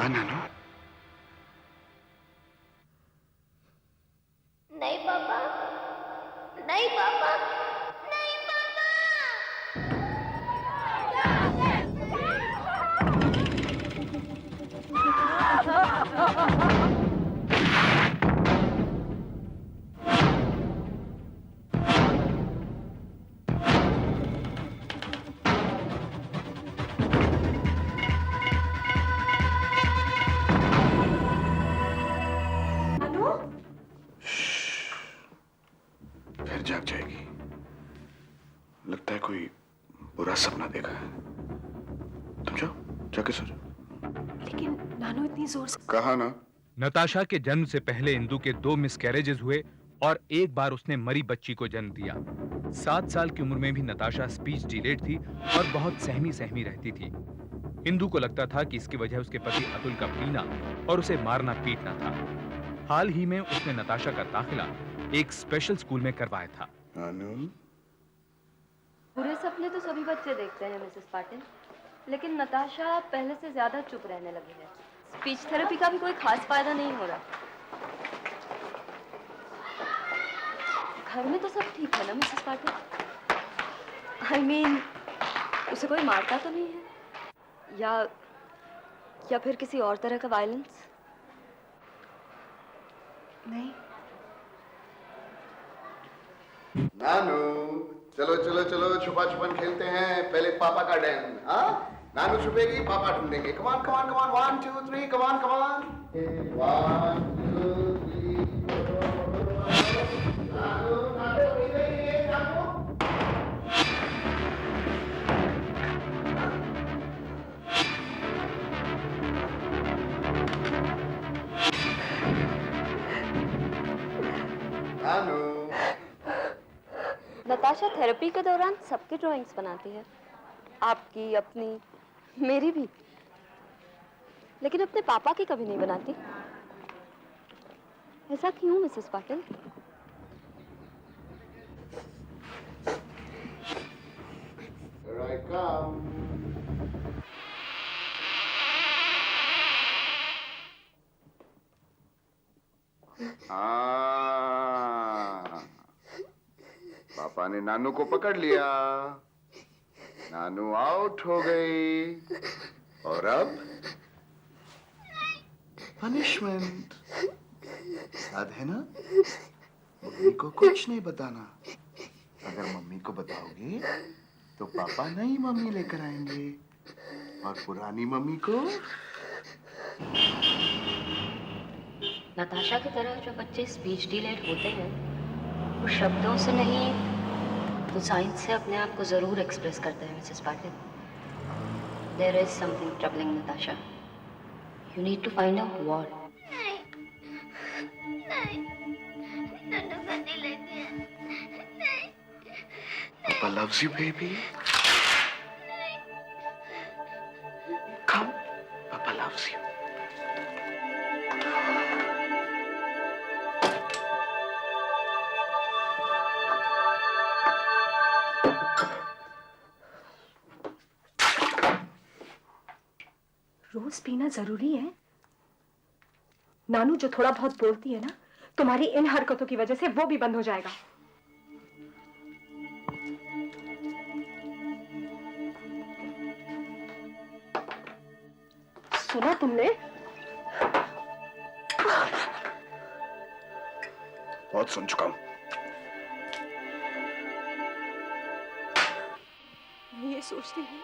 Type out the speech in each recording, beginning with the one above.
हाँ नानू। नहीं पापा, नहीं पापा, नहीं पापा। जाग जाएगी। लगता है कोई बुरा सपना देखा है। तुम जाओ, जाके सो जाओ। लेकिन नानू इतनी जोर से कहा ना। नताशा के जन्म से पहले इंदु के 2 मिसकैरेजेस हुए और एक बार उसने मरी बच्ची को जन्म दिया। 7 साल की उम्र में भी नताशा स्पीच डिलेड थी और बहुत सहमी रहती थी। इंदु को लगता था कि इसकी वजह उसके पति अतुल का पीना और उसे मारना पीटना था। हाल ही में उसने नताशा का दाखिला एक स्पेशल स्कूल में करवाया था। बुरे सपने तो सभी बच्चे देखते हैं मिसेस पाटिल, लेकिन नताशा पहले से ज्यादा चुप रहने लगी है। स्पीच थेरेपी का भी कोई खास फायदा नहीं हो रहा। घर में तो सब ठीक है ना मिसेस पाटिल? I mean, उसे कोई मारता तो नहीं है या फिर किसी और तरह का वायलेंस? नहीं। नानू चलो चलो चलो, छुपा छुपन खेलते हैं। पहले पापा का डैन। हाँ, नानू छुपेगी, पापा ढूंढेंगे। कमान कमान कमान, 1 2 3, कमान कमान, 1 2 3। नानू नानू इधर नानू। नानू। नताशा थेरेपी के दौरान सबकी ड्राइंग्स बनाती है, आपकी, अपनी, मेरी भी, लेकिन अपने पापा की कभी नहीं बनाती। ऐसा क्यों Mrs Patil? Here I come. पापा ने नानू को पकड़ लिया। नानू आउट हो गई और अब पनिशमेंट। याद है ना, मम्मी को कुछ नहीं बताना। अगर मम्मी को बताओगे तो पापा नई मम्मी लेकर आएंगे और पुरानी मम्मी को। नताशा की तरह जो बच्चे स्पीच डिलेड होते हैं, वो शब्दों से नहीं तो साइंस से अपने आप को जरूर एक्सप्रेस करते हैं Mrs Patil. There is something troubling Natasha. You need to find out what. Papa loves you, baby. Come, Papa loves you. रोज पीना जरूरी है? नानू जो थोड़ा बहुत बोलती है ना, तुम्हारी इन हरकतों की वजह से वो भी बंद हो जाएगा। सुना तुमने? बहुत सुन चुका हूं। मैं ये सोचती हूँ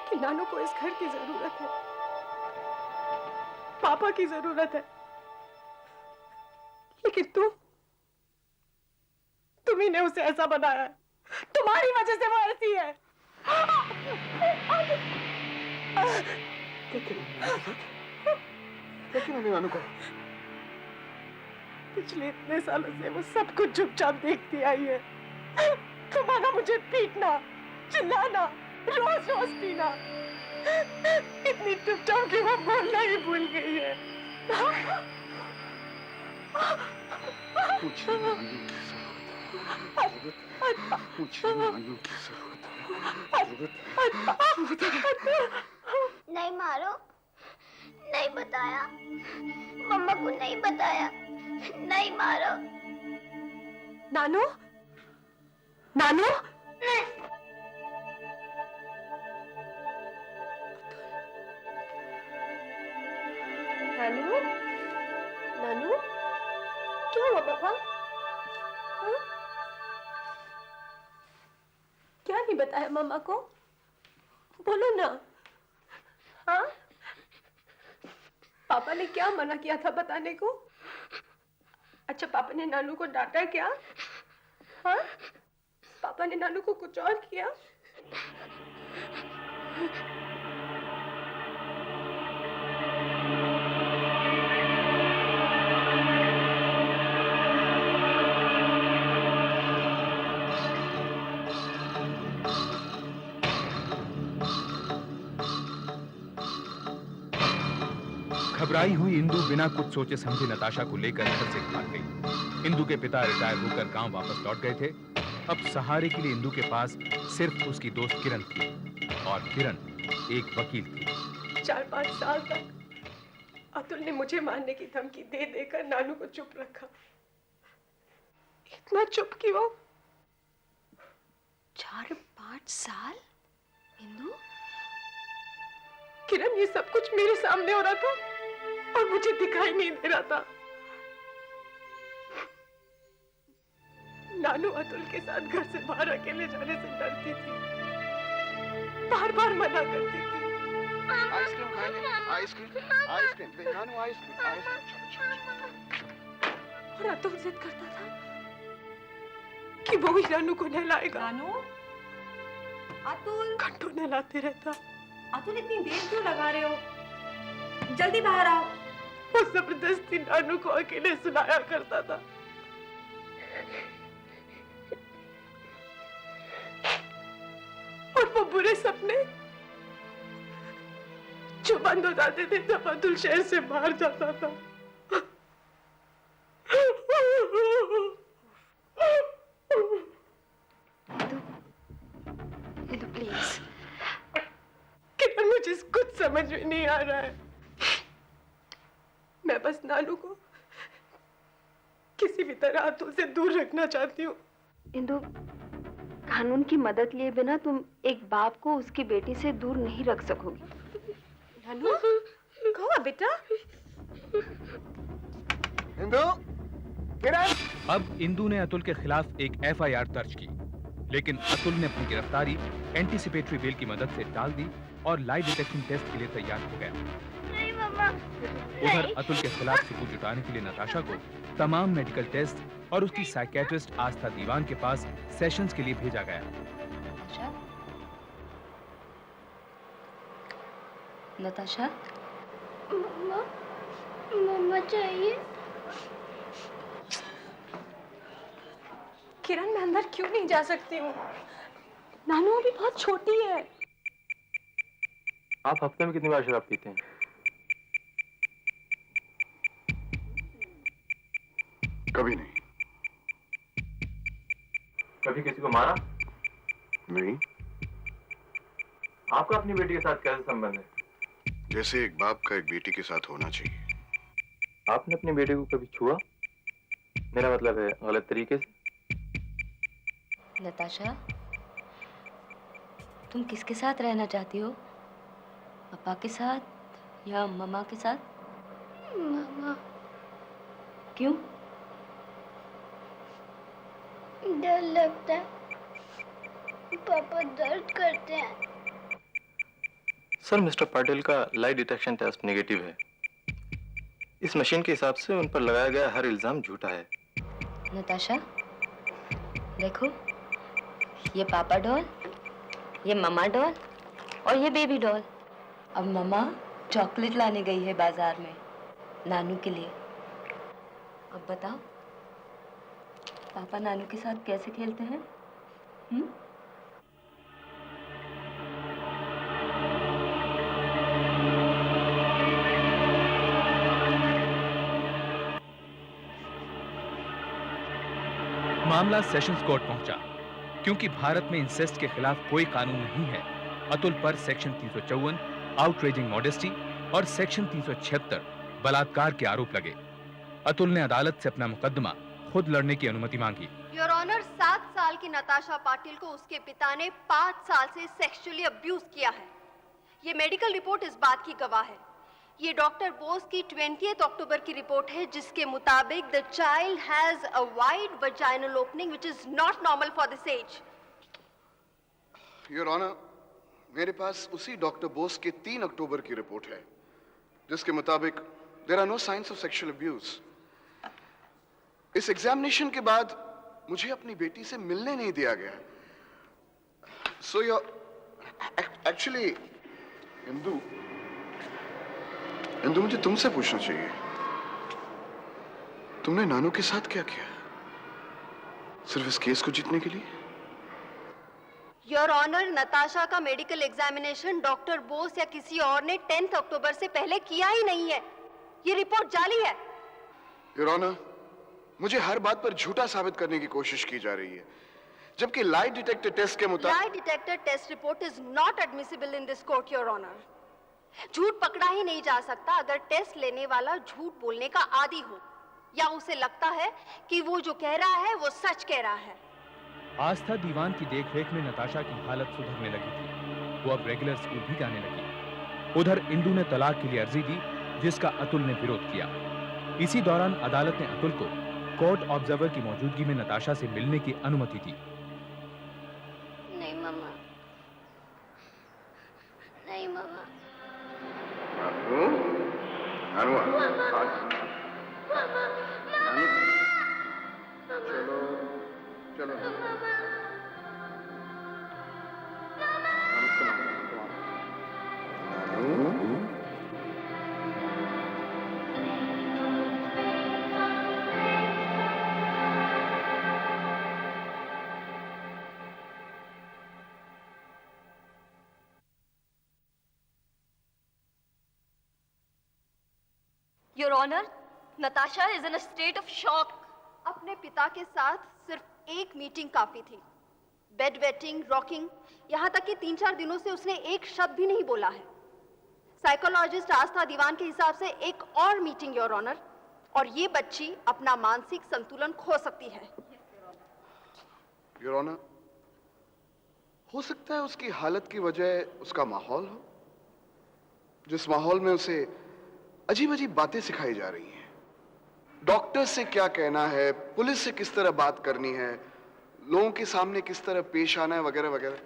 कि नानू को इस घर की जरूरत है, पापा की जरूरत है, लेकिन तुम ही ने उसे ऐसा बनाया है। तुम्हारी वजह से वो ऐसी है। लेकिन नानू को पिछले इतने सालों से वो सब कुछ चुपचाप देखती आई है। तुम्हारा मुझे पीटना, चिल्लाना, रोज रोज पीना, इतनी चुपचाप कि वो बोलना ही भूल गई है। मुझे नानू की जरूरत है। नहीं मारो, नहीं बताया, मम्मा को नहीं बताया, नहीं मारो। नानू, नानू, नानू, नानू, क्या हुआ पापा? हाँ? क्या नहीं बताया मम्मा को? बोलो ना। हाँ? पापा ने क्या मना किया था बताने को? अच्छा, पापा ने नानू को डांटा क्या? हाँ? पापा ने नानू को कुछ और किया? घबराई हुई इंदु बिना कुछ सोचे समझे नताशा को लेकर घर से भाग गई। इंदु के पिता रिटायर होकर गांव वापस लौट गए थे। अब सहारे के लिए इंदु के पास सिर्फ उसकी दोस्त किरण थी, और किरण एक वकील थी। 4-5 साल तक अतुल ने मुझे मारने की धमकी दे देकर नानू को चुप रखा। इतना चुप कि वो 4-5 साल? इंदु? किरण, ये सब कुछ मेरे सामने हो रहा था और मुझे दिखाई नहीं दे रहा था। नानू अतुल के साथ घर से बाहर अकेले जाने से डरती थी, बार-बार मना करती थी। आइसक्रीम खाएंगे? आइसक्रीम नानू, आइसक्रीम। और अतुल जिद करता था कि वो ही नानू को नहलाएगा। नानू, अतुल, घंटों नहलाते रहता। अतुल इतनी देर क्यों लगा रहे हो? जल्दी बाहर आओ। वो जबरदस्ती नानू को अकेले सुलाया करता था। और वो बुरे सपने जो बंद हो जाते थे जब अतुल शहर से बाहर जाता था। इंदु प्लीज। किरण, मुझे कुछ समझ में नहीं आ रहा है। मैं बस नानू को किसी भी तरह अतुल से दूर रखना चाहती हूँ। इंदु, कानून की मदद लिए बिना तुम एक बाप को उसकी बेटी से दूर नहीं रख सकोगी। नानू, कहो बेटा। इंदु, किरण। अब इंदु ने अतुल के खिलाफ एक FIR दर्ज की, लेकिन अतुल ने अपनी गिरफ्तारी एंटीसिपेटरी बेल की मदद से टाल दी और लाई डिटेक्शन टेस्ट के लिए तैयार हो गया। नहीं मम्मा, उधर अतुल के खिलाफ सबूत जुटाने के लिए नताशा को तमाम मेडिकल टेस्ट और उसकी साइकियाट्रिस्ट आस्था दीवान के पास सेशंस के लिए भेजा गया। नताशा? नताशा? मम्मा, मम्मा चाहिए। किरण, मैं अंदर क्यों नहीं जा सकती हूँ? नानू अभी बहुत छोटी है। आप हफ्ते में कितनी बार शराब पीते हैं? कभी नहीं। कभी किसी को मारा? नहीं। आपका अपनी बेटी के साथ कैसा संबंध है? जैसे एक बाप का एक बेटी के साथ होना चाहिए। आपने अपनी बेटी को कभी छुआ? मेरा मतलब है गलत तरीके से। नताशा, तुम किसके साथ रहना चाहती हो? पापा के साथ या मम्मा के साथ? मम्मा, क्यों? डर लगता है, पापा दर्द करते हैं। सर, मिस्टर पाटिल का लाई डिटेक्शन टेस्ट नेगेटिव है। इस मशीन के हिसाब से उन पर लगाया गया हर इल्जाम झूठा है। नताशा, देखो, ये पापा डॉल, ये मम्मा डॉल और ये बेबी डॉल। अब मम्मा चॉकलेट लाने गई है बाजार में नानू के लिए। अब बताओ, पापा नानू के साथ कैसे खेलते हैं? मामला सेशंस कोर्ट पहुंचा। क्योंकि भारत में इंसेस्ट के खिलाफ कोई कानून नहीं है, अतुल पर सेक्शन 354 आउटरेजिंग मॉडेस्टी और सेक्शन 376 बलात्कार के आरोप लगे। अतुल ने अदालत से अपना मुकदमा खुद लड़ने की अनुमति मांगी। योर ऑनर, 7 साल की नताशा पाटिल को उसके पिता ने 5 साल से सेक्सुअली अब्यूज किया है। ये मेडिकल रिपोर्ट इस बात की गवाह है। ये डॉक्टर बोस की 20 अक्टूबर की रिपोर्ट है, जिसके मुताबिक the child has a wide vaginal opening which is not normal for this age. Your honour, मेरे पास उसी डॉक्टर बोस के 3 अक्टूबर की रिपोर्ट है, जिसके मुताबिक there are no signs of sexual abuse. इस एग्जामिनेशन के बाद मुझे अपनी बेटी से मिलने नहीं दिया गया। सो योर एक्चुअली इंदु, मुझे तुमसे पूछना चाहिए, तुमने नानू के साथ क्या किया सिर्फ इस केस को जीतने के लिए? योर ऑनर, नताशा का मेडिकल एग्जामिनेशन डॉक्टर बोस या किसी और ने 10 अक्टूबर से पहले किया ही नहीं है। ये रिपोर्ट जाली है। योर ऑनर, मुझे हर बात पर झूठा साबित करने की कोशिश की जा रही है, जबकि लाई डिटेक्टर टेस्ट के मुताबिक lie detector test report is not admissible in this court your honour. झूठ पकड़ा ही नहीं जा सकता अगर टेस्ट लेने वाला झूठ बोलने का आदी हो या उसे लगता है कि वो जो कह रहा है वो सच कह रहा है। आस्था दीवान की देखरेख में नताशा की हालत सुधरने लगी थी। वो अब रेगुलर स्कूल भी जाने लगी। उधर इंदु ने तलाक के लिए अर्जी दी, जिसका अतुल ने विरोध किया। इसी दौरान अदालत ने अतुल को कोर्ट ऑब्जर्वर की मौजूदगी में नताशा से मिलने की अनुमति दी। नहीं मम्मा, नहीं मम्मा। चलो चलो your honour, Natasha is in a state of shock. अपने पिता के साथ सिर्फ एक मीटिंग काफी थी। बेड वेटिंग, रॉकिंग, यहाँ तक कि 3-4 दिनों से उसने एक शब्द भी नहीं बोला है। साइकोलॉजिस्ट आस्था दीवान के हिसाब से एक और मीटिंग योर ऑनर, और ये बच्ची अपना मानसिक संतुलन खो सकती है। योर ऑनर, हो सकता है उसकी हालत की वजह उसका माहौल हो, जिस माहौल में उसे अजीब अजीब बातें सिखाई जा रही हैं। डॉक्टर से क्या कहना है, पुलिस से किस तरह बात करनी है, लोगों के सामने किस तरह पेश आना है, वगैरह वगैरह।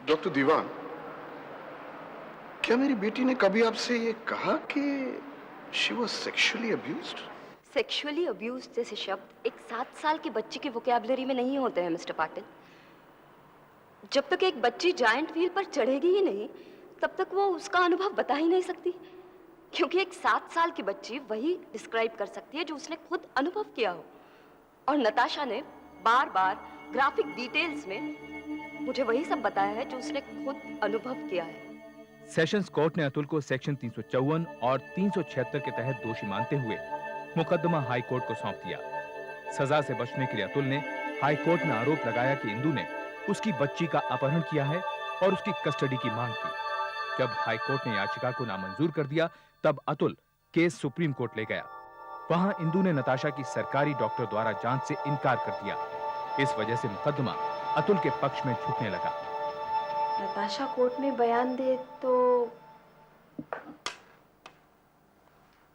डॉक्टर दीवान, क्या मेरी बेटी ने कभी आपसे ये कहा कि she was sexually abused? Sexually abuse जैसे शब्द एक 7 साल की बच्ची की वोकैबुलरी में नहीं होते हैं मिस्टर पाटिल। जब तक एक बच्ची जायंट व्हील पर चढ़ेगी ही नहीं, तब तक वो उसका अनुभव बता ही नहीं सकती, क्योंकि एक 7 साल की बच्ची वही डिस्क्राइब कर सकती है जो उसने खुद अनुभव किया हो। और नताशा ने बार बार ग्राफिक डिटेल्स में मुझे वही सब बताया है जो उसने खुद अनुभव किया है। सेशंस कोर्ट ने अतुल को सेक्शन 354 और 376 के तहत दोषी मानते हुए मुकदमा हाई कोर्ट को सौंप दिया। सजा से बचने के लिए अतुल ने हाई कोर्ट में आरोप लगाया कि इंदु ने उसकी बच्ची का अपहरण किया है और उसकी कस्टडी की मांग की। जब हाई कोर्ट ने याचिका को नामंजूर कर दिया, तब अतुल केस सुप्रीम कोर्ट ले गया। वहां इंदु ने नताशा की सरकारी डॉक्टर द्वारा जांच से इनकार कर दिया। इस वजह से मुकदमा अतुल के पक्ष में झुकने लगा। नताशा कोर्ट में बयान दे तो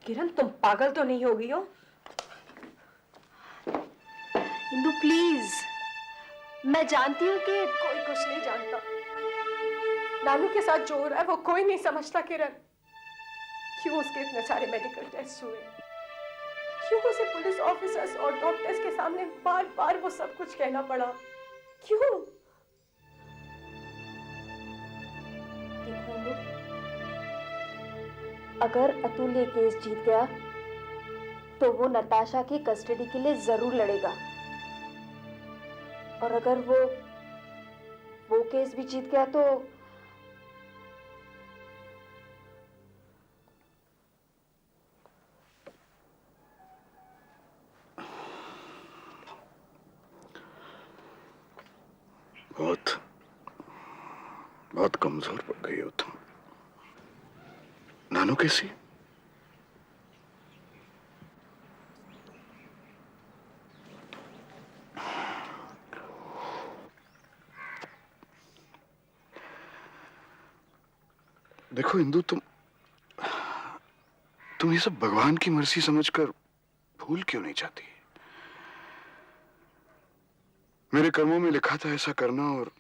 किरण, तुम पागल तो नहीं हो गई हो? इंदु प्लीज, मैं जानती हूँ कि कोई कुछ नहीं जानता। नानू के साथ जो हो रहा है वो कोई नहीं समझता किरण। क्यों उसके इतने सारे मेडिकल टेस्ट हुए, क्यों उसे पुलिस ऑफिसर्स और डॉक्टर्स के सामने बार बार वो सब कुछ कहना पड़ा, क्यों? देखो इंदु, अगर अतुल ये केस जीत गया तो वो नताशा की कस्टडी के लिए जरूर लड़ेगा, और अगर वो केस भी जीत गया तो बहुत कमजोर पड़ गई हो तुम। नानू कैसी? देखो इंदु, तुम ये सब भगवान की मर्जी समझकर भूल क्यों नहीं चाहती? मेरे कर्मों में लिखा था ऐसा करना, और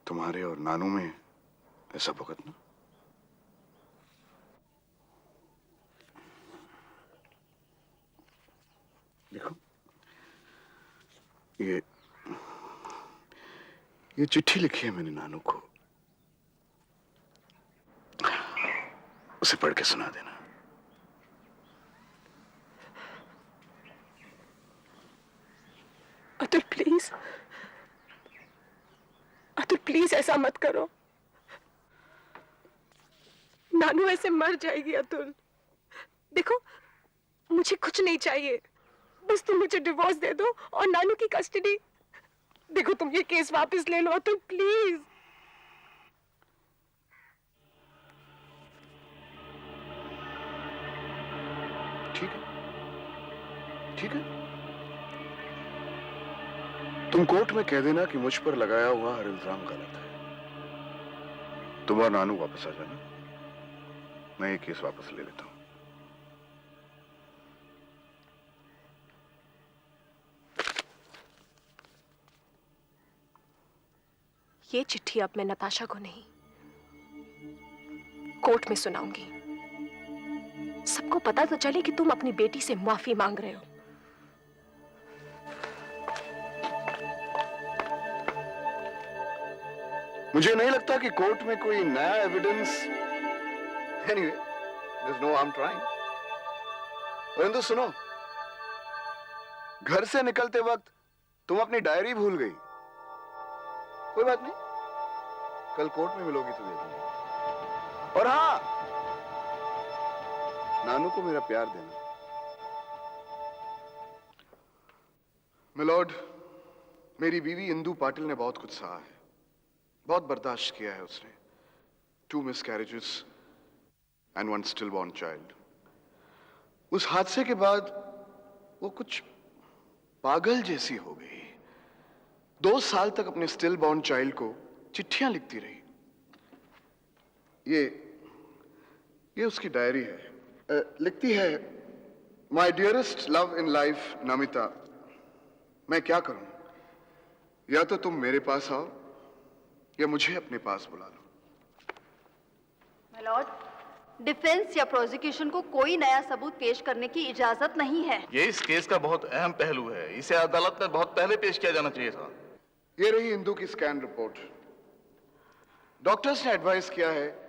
तुम्हारे और नानू में ऐसा भुगतना। देखो, ये चिट्ठी लिखी है मैंने नानू को, उसे पढ़ के सुना देना। अतुल प्लीज, अतुल प्लीज ऐसा मत करो। नानू ऐसे मर जाएगी अतुल। देखो, मुझे कुछ नहीं चाहिए, बस तुम मुझे डिवोर्स दे दो और नानू की कस्टडी। देखो, तुम ये केस वापस ले लो अतुल, प्लीज। ठीक है, ठीक है, तुम कोर्ट में कह देना कि मुझ पर लगाया हुआ हर इल्जाम गलत है। तुम और नानू वापस आ जाना, मैं ये केस वापस ले लेता हूं। ये चिट्ठी अब मैं नताशा को नहीं, कोर्ट में सुनाऊंगी। सबको पता तो चले कि तुम अपनी बेटी से माफी मांग रहे हो। मुझे नहीं लगता कि कोर्ट में कोई नया evidence. Anyway, there is no harm trying. परंतु सुनो, घर से निकलते वक्त तुम अपनी डायरी भूल गई। कोई बात नहीं, कल कोर्ट में मिलोगी तो दे दूंगी। और हाँ, नानू को मेरा प्यार देना। मिलॉर्ड, मेरी बीवी इंदु पाटिल ने बहुत कुछ सहा है, बहुत बर्दाश्त किया है उसने। 2 miscarriages and 1 still born child. उस हादसे के बाद वो कुछ पागल जैसी हो गई। 2 साल तक अपने स्टिल बॉर्न चाइल्ड को चिट्ठियां लिखती रही। ये उसकी डायरी है। लिखती है, my dearest love in life Namita, मैं क्या करूं? या तो तुम मेरे पास आओ या मुझे अपने पास बुला लो। माय लॉर्ड, डिफेंस या प्रोसिक्यूशन को कोई नया सबूत पेश करने की इजाजत नहीं है। ये इस केस का बहुत अहम पहलू है, इसे अदालत में बहुत पहले पेश किया जाना चाहिए था। ये रही इंदु की स्कैन रिपोर्ट। डॉक्टर्स ने एडवाइस किया है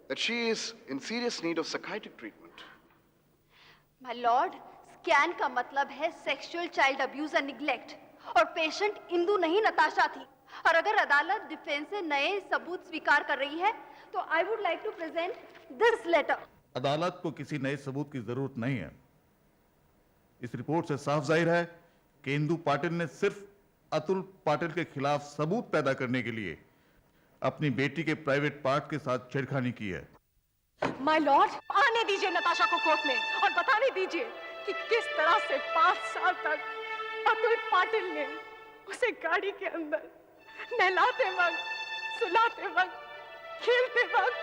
that she is in serious need of psychiatric treatment. My Lord, scan का मतलब है sexual child abuse and neglect, और पेशेंट इंदु नहीं नताशा थी। और अगर अदालत डिफेंस से नए सबूत स्वीकार कर रही है तो I would like to present this letter. अदालत को किसी नए सबूत की जरूरत नहीं है। इस रिपोर्ट से साफ जाहिर है कि इंदु पाटिल ने सिर्फ अतुल पाटिल के खिलाफ सबूत पैदा करने के लिए अपनी बेटी के प्राइवेट पार्ट के साथ छेड़खानी की है। माय लॉर्ड, आने दीजिए नताशा को कोर्ट में और बताने दीजिए कि किस तरह से 5 साल तक अतुल पाटिल ने उसे गाड़ी के अंदर नहलाते वक्त, सुलाते वक्त, खेलते वक्त।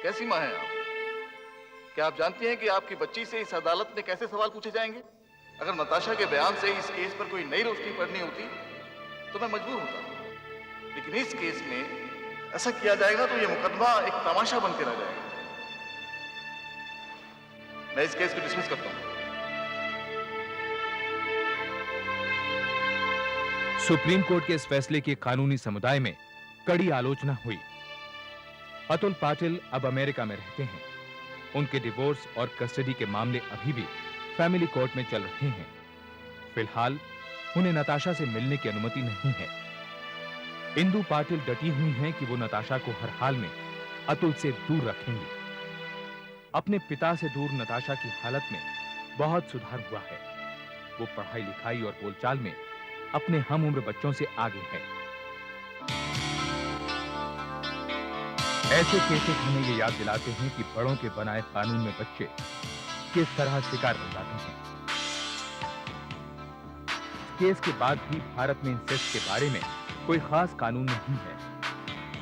कैसी मां हैं आप? क्या आप जानती हैं कि आपकी बच्ची से इस अदालत में कैसे सवाल पूछे जाएंगे? अगर नताशा के बयान से इस केस पर कोई नई रोशनी पड़नी होती तो मैं मजबूर होता, लेकिन इस केस में ऐसा किया जाएगा तो यह मुकदमा एक तमाशा बन के रह जाएगा। मैं इस केस को डिसमिस करता हूं। सुप्रीम कोर्ट के इस फैसले की कानूनी समुदाय में कड़ी आलोचना हुई। अतुल पाटिल अब अमेरिका में रहते हैं। उनके डिवोर्स और कस्टडी के मामले अभी भी फैमिली कोर्ट में चल रहे हैं। फिलहाल उन्हें नताशा से मिलने की अनुमति नहीं है। इंदु पाटिल डटी हुई हैं कि वो नताशा को हर हाल में अतुल से दूर रखेंगी। अपने पिता से दूर नताशा की हालत में बहुत सुधार हुआ है। वो पढ़ाई लिखाई और बोलचाल में अपने हम उम्र बच्चों से आगे है। ऐसे केसेस हमें ये याद दिलाते हैं कि बड़ों के बनाए कानून में बच्चे किस तरह शिकार बन जाते हैं। केस के बाद भी भारत में इंसेस्ट के बारे में कोई खास कानून नहीं है।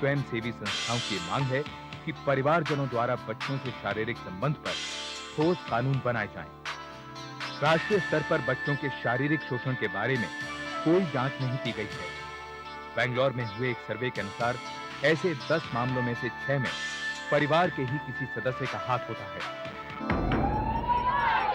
स्वयंसेवी संस्थाओं की मांग है कि परिवारजनों द्वारा बच्चों से शारीरिक संबंध पर ठोस कानून बनाए जाएं। राष्ट्रीय स्तर पर बच्चों के शारीरिक शोषण के बारे में कोई जांच नहीं की गई है। बेंगलोर में हुए एक सर्वे के अनुसार ऐसे 10 मामलों में से 6 में परिवार के ही किसी सदस्य का हाथ होता है।